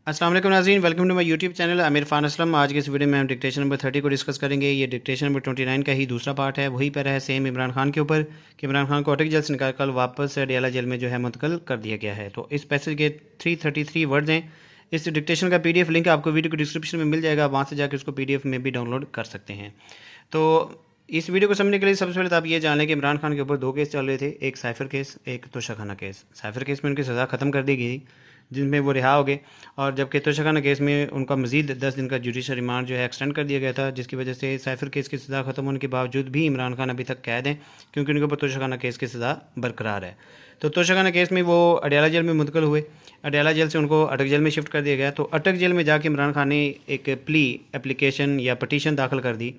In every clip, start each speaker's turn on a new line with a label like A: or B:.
A: अस्सलाम वालेकुम नाज़रीन, welcome to my YouTube channel Amir फ़ान असलम। आज के इस वीडियो में हम डिक्टेशन नंबर 30 को डिस्कस करेंगे। ये डिक्टेशन नंबर 29 का ही दूसरा पार्ट है। वही पैरा है सेम इमरान खान के ऊपर कि इमरान खान को अटक जेल से निकाल कर वापस अडयाला जेल में जो है मुंतकिल कर दिया गया है। तो इस पैसेज के 333 वर्ड्स हैं। इस डिक्टेशन का PDF लिंक आपको वीडियो के डिस्क्रिप्शन में मिल जाएगा, वहाँ से जाकर उसको PDF में भी डाउनलोड कर सकते हैं। तो इस वीडियो को समझने के लिए सबसे पहले तो आप ये जान लें कि इमरान खान के ऊपर दो केस चल रहे थे, एक साइफर केस, एक तोशाखाना केस। साइफर केस में उनकी सज़ा ख़त्म कर दी गई जिनमें वो रिहा हो गए, और जबकि तोशाखाना केस में उनका मज़ीद 10 दिन का जुडिशल रिमांड जो है एक्सटेंड कर दिया गया था, जिसकी वजह से साइफर केस की सज़ा ख़त्म होने के बावजूद भी इमरान खान अभी तक कैद हैं, क्योंकि उनके ऊपर तोशाखाना केस की सज़ा बरकरार है। तो तोशाखाना केस में वो अडयाला जेल में मुंतकिल हुए। अडयाला जेल से उनको अटक जेल में शिफ्ट कर दिया गया। तो अटक जेल में जाके इमरान खान ने एक प्ली एप्लीकेशन या पटिशन दाखिल कर दी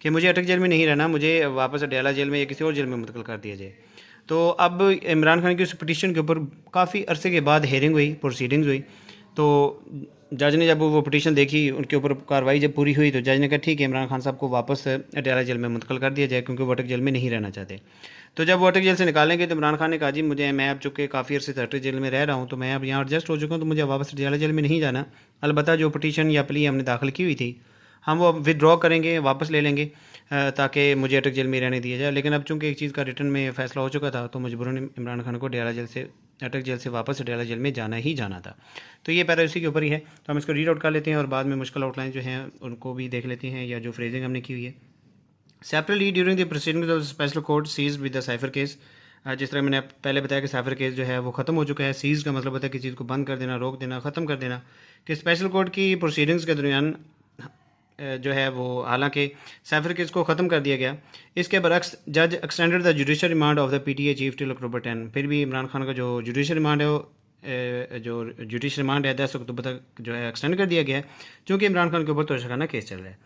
A: कि मुझे अटक जेल में नहीं रहना, मुझे वापस अडयाला जेल में या किसी और जेल में मुंतकिल कर दिया जाए। तो अब इमरान खान की उस पटिशन के ऊपर काफ़ी अरसे के बाद हेयरिंग हुई, प्रोसीडिंग्स हुई। तो जज ने जब वो पटिशन देखी, उनके ऊपर कार्रवाई जब पूरी हुई, तो जज ने कहा ठीक है, इमरान खान साहब को वापस अडयाला जेल में मुंतकिल कर दिया जाए, क्योंकि वो अटक जेल में नहीं रहना चाहते। तो जब वो अटक जेल से निकालेंगे तो इमरान खान ने कहा जी मैं अब चूँकि काफ़ी अरसे से अटक जेल में रह रहा हूँ, तो मैं अब यहाँ एडजस्ट हो चुका हूँ, तो मुझे वापस अडयाला जेल में नहीं जाना। अलबत्ता जो पटिशन या प्ली हमने दाखिल की हुई थी, हम वो अब विदड्रॉ करेंगे, वापस ले लेंगे, ताकि मुझे अटक जेल में रहने दिया जाए। लेकिन अब चूँकि एक चीज़ का रिटर्न में फ़ैसला हो चुका था, तो मजबूरन इमरान खान को अटक जेल से वापस अडयाला जेल में जाना ही जाना था। तो ये पैरा उसी के ऊपर ही है। तो हम इसको रीड आउट कर लेते हैं और बाद में मुश्किल आउटलाइन जो हैं उनको भी देख लेते हैं, या जो फ्रेजिंग हमने की हुई है। Separately during the proceedings of special court seize with the cipher case. जिस तरह मैंने पहले बताया कि साइफर केस जो है वो ख़त्म हो चुका है। सीज का मतलब होता है कि चीज़ को बंद कर देना, रोक देना, ख़त्म कर देना। कि स्पेशल कोर्ट की प्रोसीडिंग्स के दरमियान जो है वो हालांकि साइफर केस को ख़त्म कर दिया गया। इसके बरक्स जज extended the judicial remand of the PTA chief till October 10। फिर भी इमरान खान का जो जुडिशल रिमांड है वो जो जुडिशल रिमांड है 10 अक्टूबर तक जो है एक्सटेंड कर दिया गया है, क्योंकि इमरान खान के ऊपर तोशाखाना केस चल रहा है।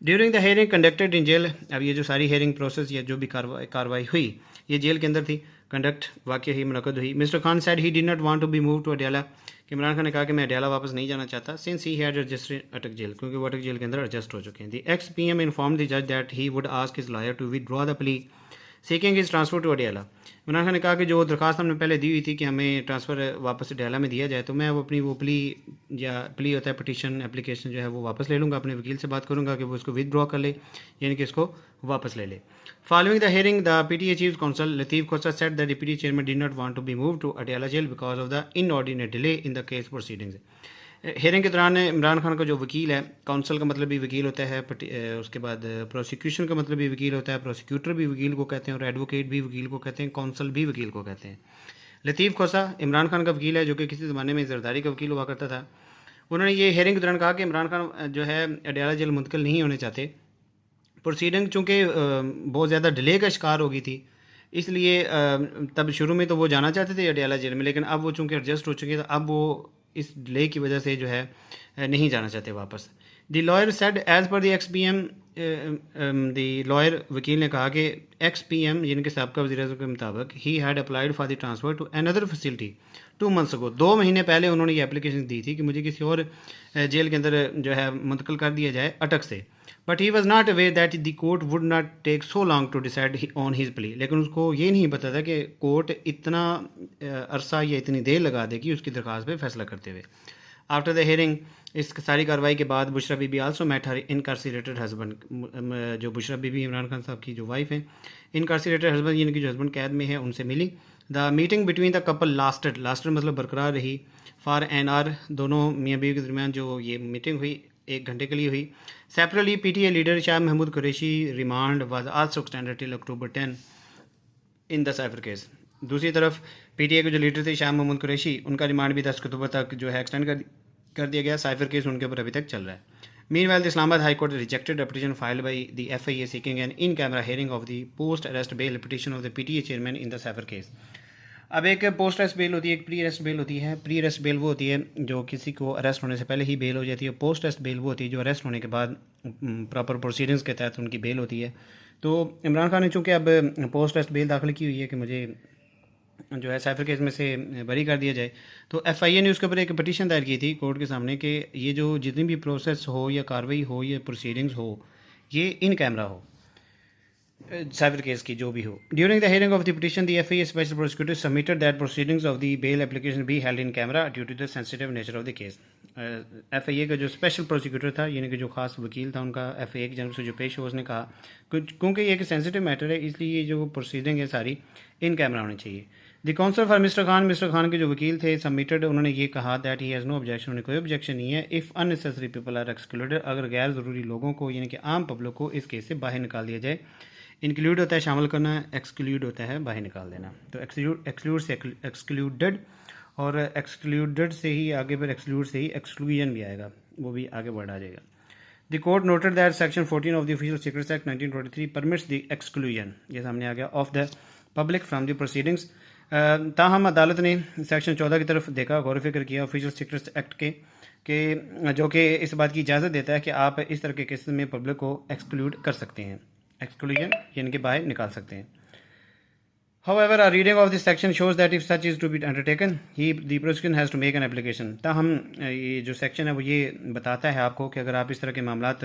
A: During the hearing conducted in jail. अब ये जो सारी हेयरिंग प्रोसेस या जो भी कार्रवाई हुई, ये जेल के अंदर थी, कंडक्ट वाक़ई ही मुनक़द हुई। Mister Khan said he did not want to be move to Adiala. कि इमरान खान ने कहा कि मैं अडयाला वापस नहीं जाना चाहता, सिंस ही हैड रजिस्टर्ड अटक जेल, क्योंकि वो अटक जेल के अंदर एडजस्ट हो चुके हैं। The ex PM inform the जज that he would ask his lawyer to withdraw the plea seeking is transfer to Adiala. Imran Khan ने कहा कि जो दरख्वास्त हमने पहले दी हुई थी कि हमें ट्रांसफ़र वापस अडयाला में दिया जाए, तो मैं वो अपनी वो प्ली या प्ली होता है पटिशन एप्लीकेशन जो है वो वापस ले लूँगा, अपने वकील से बात करूँगा कि वो इसको विदड्रॉ कर ले, यानी कि इसको वापस ले ले। Following the hearing, the PTA Chief Counsel Lateef Khosa said the Deputy Chairman did not want to be moved to Adyala Jail because of the inordinate delay in the case proceedings. Hearing के दौरान इमरान खान का जो वकील है, council का मतलब भी वकील होता है, उसके बाद प्रोसिक्यूशन का मतलब भी वकील होता है, प्रोसिक्यूटर भी वकील को कहते हैं, और एडवोकेट भी वकील को कहते हैं, काउंसिल भी वकील को कहते हैं। लतीफ़ खोसा इमरान खान का वकील है, जो कि किसी ज़माने में जरदारी का वकील हुआ करता था। उन्होंने ये हेयरिंग के दौरान कहा कि इमरान खान जो है अडयाला जेल मुंतकिल नहीं होने चाहते। प्रोसीडिंग चूँकि बहुत ज़्यादा डिले का शिकार हो गई थी, इसलिए तब शुरू में तो वो जाना चाहते थे अडयाला जेल में, लेकिन अब वो चूँकि एडजस्ट हो चुके थे, अब वो इस डिले की वजह से जो है नहीं जाना चाहते वापस। The lawyer said as per the XPM, the lawyer वकील ने कहा कि XPM यानी कि साबका वज़ीर-ए-आज़म के मुताबिक he had applied for the transfer to another facility 2 months ago. 2 महीने पहले उन्होंने ये एप्लीकेशन दी थी कि मुझे किसी और जेल के अंदर जो है मुंतकिल कर दिया जाए अटक से। But he was not aware that the court would not take so long to decide on his plea. लेकिन उसको ये नहीं पता था कि कोर्ट इतना अरसा या इतनी देर लगा देगी उसकी दरख्वास्त पे फैसला करते हुए। आफ्टर द हेयरिंग, इस सारी कार्रवाई के बाद Bushra Bibi also met her इनकार्सिरेटेड husband. जो बुशरा बीबी इमरान खान साहब की जो वाइफ हैं, इनकार्सिरेटेड हस्बैंड यानी कि जो हस्बैंड कैद में है, उनसे मिली। The meeting between the couple lasted मतलब बरकरार रही फॉर एन आर। दोनों मियाँ बीवी के दरमियान जो ये मीटिंग हुई 1 घंटे के लिए हुई। Separately PTA leader Shah Mahmood Qureshi remand was also extended till October 10 in the cipher case. दूसरी तरफ PTA के जो लीडर थे शाह महमूद कुरैशी, उनका रिमांड भी 10 अक्टूबर तक जो है एक्सटेंड कर दिया गया। साइफर केस उनके ऊपर अभी तक चल रहा है। Meanwhile, the Islamabad High Court rejected a petition filed by the FIA seeking an in-camera hearing of the post-arrest bail petition of the PTA chairman in the Saifar case. अब एक post arrest bell होती है, एक pre arrest bell होती है। Pre arrest bell वो होती है जो किसी को अरेस्ट होने से पहले ही बेल हो जाती है। पोस्ट अरेस्ट बेल वो होती है जो अरेस्ट होने के बाद प्रॉपर प्रोसीडिंग्स के तहत उनकी बेल होती है। तो इमरान खान ने चूँकि अब पोस्ट अरेस्ट बेल दाखिल की हुई है कि मुझे जो है साइफर केस में से बरी कर दिया जाए, तो FIA ने उसके ऊपर एक पटिशन दायर की थी कोर्ट के सामने कि ये जो जितनी भी प्रोसेस हो या कार्रवाई हो या प्रोसीडिंग्स हो, ये इन कैमरा हो। साइबर केस की जो भी हो। During the hearing of the petition the FIA special prosecutor submitted that proceedings of the bail application be held in camera due to the sensitive nature of the case. FIA का जो special prosecutor था, यानी कि जो खास वकील था उनका, एफआईए की जानब से जो पेश हुआ, उसने कहा क्योंकि ये एक सेंसिटिव मैटर है, इसलिए ये जो प्रोसीडिंग है सारी इन कैमरा होनी चाहिए। The counsel for mister Khan के जो वकील थे सबमिटेड, उन्होंने ये कहा that he has no objection, उन्हें कोई ऑब्जेक्शन नहीं है if unnecessary people are excluded, अगर गैर ज़रूरी लोगों को यानी कि आम पब्लिक को इस केस से बाहर निकाल दिया जाए। इंक्लूड होता है शामिल करना, एक्सक्लूड होता है बाहर निकाल देना। तो एक्सक्लूड से एक्सक्लूडेड, और एक्सक्लूडेड से ही आगे पर एक्सक्लूड से ही एक्सक्लूजन भी आएगा, वो भी आगे बढ़ आ जाएगा। The court noted that section 14 of the official secrets act 1923 permits the exclusion, ये सामने आ गया, of the public from the proceedings. ताहम अदालत ने सेक्शन 14 की तरफ देखा, गौर फिक्र किया ऑफिशियल सीक्रेट्स एक्ट के जो कि इस बात की इजाज़त देता है कि आप इस तरह के केसेस में पब्लिक को एक्सक्लूड कर सकते हैं, एक्सक्लूजन यानी कि बाहर निकाल सकते हैं। However, a reading of this section shows that if such is to be undertaken, the prosecution has to make an application. ताहम ये जो सेक्शन है वो ये बताता है आपको कि अगर आप इस तरह के मामलात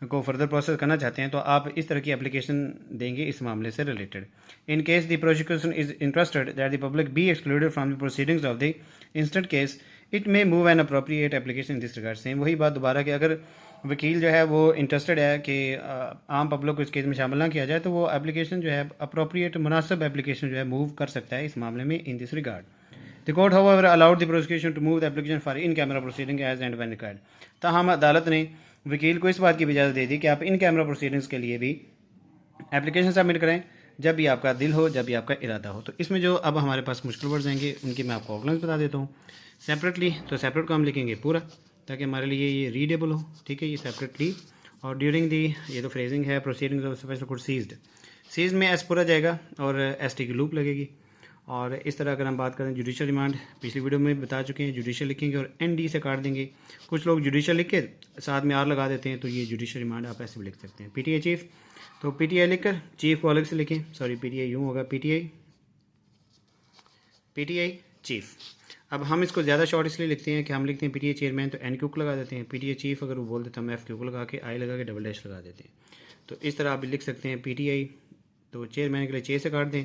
A: को फर्दर प्रोसेस करना चाहते हैं तो आप इस तरह की एप्लीकेशन देंगे इस मामले से related. In case the prosecution is interested that the public be excluded from the proceedings of the instant case, it may move an appropriate application in this regard. Same वही बात दोबारा कि अगर वकील जो है वो इंटरेस्टेड है कि आम पब्लिक को इस केस में शामिल ना किया जाए, तो वो एप्लीकेशन जो है अप्रोप्रिएट मुनासिब एप्लीकेशन जो है मूव कर सकता है इस मामले में in this regard. The court however allowed the prosecution to move the application for in camera proceeding as and when required. ताहम अदालत ने वकील को इस बात की भी इजाज़त दे दी कि आप इन कैमरा प्रोसीडिंग्स के लिए भी एप्लीकेशन सबमिट करें जब भी आपका दिल हो, जब भी आपका इरादा हो। तो इसमें जो अब हमारे पास मुश्किल वर्ड्स आएंगे उनकी मैं आपको आउटलाइन बता देता हूँ सेपरेटली। तो सेपरेट को हम लिखेंगे पूरा ताकि हमारे लिए ये रीडेबल हो, ठीक है, ये सेपरेटली। और ड्यूरिंग दी, ये तो फ्रेजिंग है, proceeding of special court seized में एस पूरा जाएगा और एस टी की लूप लगेगी। और इस तरह अगर हम बात करें जुडिशल रिमांड, पिछली वीडियो में बता चुके हैं, जुडिशल लिखेंगे और एन डी से काट देंगे। कुछ लोग जुडिशल लिख के साथ में आर लगा देते हैं, तो ये जुडिशल रिमांड आप ऐसे भी लिख सकते हैं। पीटीआई चीफ, तो पीटीआई लिखकर चीफ को अलग से लिखें, सॉरी पीटीआई यूँ होगा, पीटीआई चीफ। अब हम इसको ज़्यादा शॉर्ट इसलिए लिखते हैं कि हम लिखते हैं पीटीआई चेयरमैन तो एन क्यू को लगा देते हैं, पीटीआई चीफ अगर वो बोल देते हैं हम एफ क्यू को लगा के आई लगा के डबल डैश लगा देते हैं। तो इस तरह आप लिख सकते हैं पीटीआई, तो चेयरमैन के लिए चे से काट दें,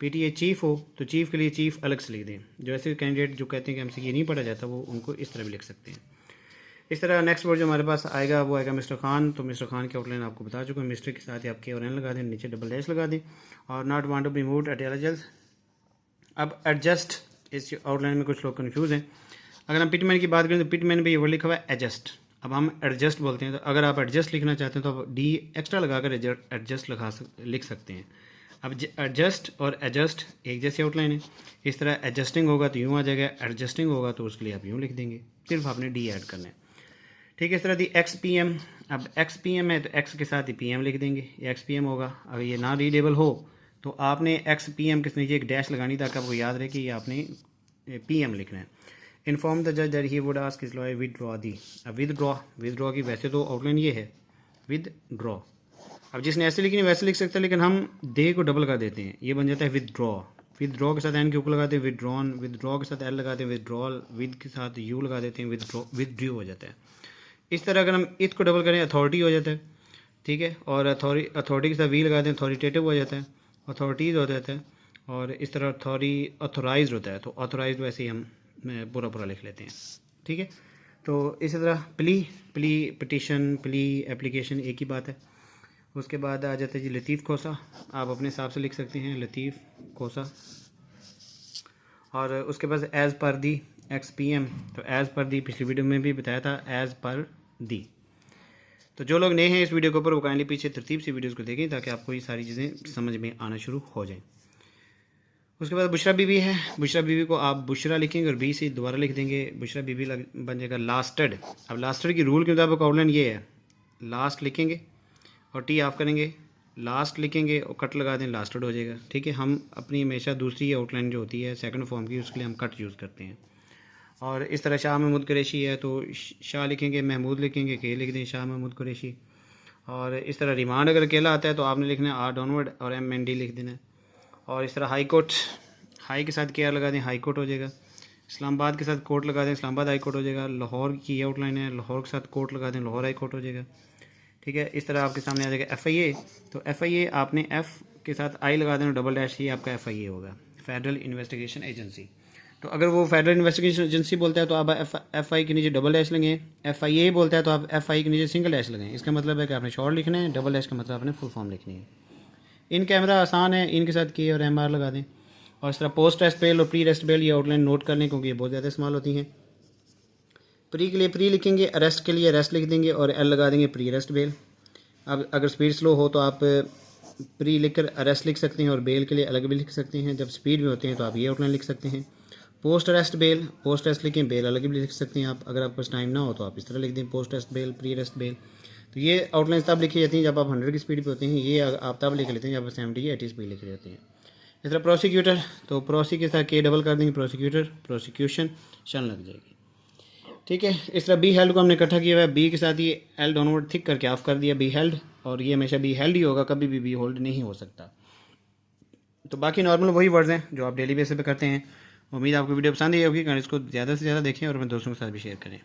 A: पीटीआई चीफ हो तो चीफ के लिए चीफ अलग से लिख दें। जो ऐसे कैंडिडेट जो कहते हैं कि हमसे ये नहीं पढ़ा जाता, वो उनको इस तरह भी लिख सकते हैं। इस तरह नेक्स्ट वर्ड जो हमारे पास आएगा वो आएगा मिस्टर खान। तो मिस्टर खान की आउटलाइन आपको बता चुका हूँ, मिस्टर के साथ ही आप के और एन लगा दें, नीचे डबल डैश लगा दें और not want to be moved at eligible. अब एडजस्ट, इस आउटलाइन में कुछ लोग कन्फ्यूज़ हैं। अगर हम पिटमैन की बात करें तो पिटमैन पे ये वर्ड लिखा हुआ है एडजस्ट, अब हम एडजस्ट बोलते हैं। तो अगर आप एडजस्ट लिखना चाहते हैं तो आप डी एक्स्ट्रा लगाकर एडजस्ट लिख सकते हैं। अब एडजस्ट और एडजस्ट एक जैसी आउटलाइन है। इस तरह एडजस्टिंग होगा तो यूँ आ जाएगा, एडजस्टिंग होगा तो उसके लिए आप यूँ लिख देंगे, सिर्फ आपने डी ऐड करना है, ठीक है। इस तरह दी एक्स पी एम, अब एक्स पी एम है तो एक्स के साथ ही पी एम लिख देंगे, ये एक्स पी एम होगा। अगर ये ना रीडेबल हो तो आपने एक्स पी एम के नीचे एक डैश लगानी ताकि आपको याद रहे कि ये आपने पी एम लिखना है। इन्फॉर्म द जज that he would ask his lawyer withdraw the. अब विदड्रॉ की वैसे तो आउटलाइन ये है विदड्रॉ, अब जिसने ऐसे लिखनी वैसे लिख सकता है, लेकिन हम दे को डबल कर देते हैं, ये बन जाता है विदड्रॉ के साथ एन के ऊपर लगाते हैं विदड्रॉन, विदड्रॉ के साथ एल लगाते हैं विदड्रॉल, विद के साथ यू लगा देते हैं विदड्रू हो जाता है। इस तरह अगर हम इत को डबल करें अथॉरिटी हो जाता है, ठीक है, और अथॉरिटी के साथ वी लगा दें अथॉरिटेटिव हो जाता है, अथॉरिटीज़ हो जाता है, और इस तरह अथोराइज होता है, तो अथोराइज वैसे ही हम पूरा लिख लेते हैं, ठीक है। तो इसी तरह प्ली पिटिशन, प्ली एप्लीकेशन एक ही बात है। उसके बाद आ जाता है जी लतीफ़ खोसा, आप अपने हिसाब से लिख सकते हैं लतीफ़ खोसा। और उसके बाद एज़ पर दी एक्स पी एम, तो एज़ पर दी पिछली वीडियो में भी बताया था एज़ पर दी। तो जो लोग नए हैं इस वीडियो के ऊपर वो काइंडली पीछे तरतीब से वीडियोस को देखें ताकि आपको ये सारी चीज़ें समझ में आना शुरू हो जाएं। उसके बाद बुशरा बीबी है, बुशरा बीबी को आप बुशरा लिखेंगे और बी से दोबारा लिख देंगे, बुशरा बीबी बन जाएगा लास्टेड। अब लास्टेड की रूल के मुताबिक आउटलाइन ये है, लास्ट लिखेंगे और टी ऑफ करेंगे, लास्ट लिखेंगे और कट लगा दें, लास्टेड हो जाएगा, ठीक है। हम अपनी हमेशा दूसरी आउटलाइन जो होती है सेकंड फॉर्म की, उसके लिए हम कट यूज़ करते हैं। और इस तरह शाह महमूद कुरैशी है तो शाह लिखेंगे, महमूद लिखेंगे, के लिख दें, शाह महमूद कुरैशी। और इस तरह रिमांड अगर अकेला आता है तो आपने लिखना है आर डाउनवर्ड और एम एन डी लिख देना है। और इस तरह हाई कोर्ट, हाई के साथ के आर लगा दें, हाई कोर्ट हो जाएगा। इस्लामाबाद के साथ कोर्ट लगा दें, इस्लामाबाद हाई कोर्ट हो जाएगा। लाहौर की आउटलाइन है, लाहौर के साथ कोर्ट लगा दें, लाहौर हाई कोर्ट हो जाएगा, ठीक है। इस तरह आपके सामने आ जाएगा FIA। तो FIA आपने F के साथ I लगा देना, डबल डैश, ही आपका FIA होगा, फेडरल इन्वेस्टिगेशन एजेंसी। तो अगर वो फेडरल इन्वेस्टिगेशन एजेंसी बोलता है तो आप FI के नीचे डबल डैश लगें, FIA बोलता है तो आप FI के नीचे सिंगल डैश लगें। इसका मतलब है कि आपने शॉर्ट लिखना है, डबल डैश का मतलब आपने फुल फॉर्म लिखनी है। इन कैमरा आसान है, इनके साथ K और MR लगा दें। और इस तरह पोस्ट रेस्ट बेल और प्री रेस्ट बेल ये आउटलाइन नोट कर लें, क्योंकि ये बहुत ज़्यादा इस्तेमाल होती हैं। प्री के लिए प्री लिखेंगे, अरेस्ट के लिए अरेस्ट लिख देंगे और L लगा देंगे प्री रेस्ट बेल। अब अगर स्पीड स्लो हो तो आप प्री लिख कर अरेस्ट लिख सकते हैं और बेल के लिए अलग भी लिख सकते हैं। जब स्पीड में होते हैं तो आप ये आउटलाइन लिख सकते हैं। Post arrest bell, post arrest लिखें, बेल अलग भी लिख सकते हैं आप। अगर आपके पास टाइम ना हो तो आप इस तरह लिख दें, post arrest bell, pre arrest bell. तो ये आउटलाइन तब लिखी जाती हैं जब आप 100 की स्पीड पे होते हैं, ये आप तब लिख लेते हैं जब आप 70 या 80 स्पीड लिख जाते हैं। इस तरह प्रोसिक्यूटर, तो प्रोसी के साथ K डबल कर देंगे, प्रोसिक्यूटर, प्रोसिक्यूशन, शन लग जाएगी। ठीक है। इस तरह बी हेल्ड को हमने इकट्ठा किया हुआ है, बी के साथ ये L डाउनवर्ड थिक करके ऑफ कर दिया, बी हेल्ड, और ये हमेशा बी हेल्ड ही होगा, कभी भी बी होल्ड नहीं हो सकता। तो बाकी नॉर्मल वही वर्ड्स हैं जो आप डेली बेसिस पे करते हैं। उम्मीद आपको वीडियो पसंद आई होगी, इसको ज़्यादा से ज़्यादा देखें और अपने दोस्तों के साथ भी शेयर करें।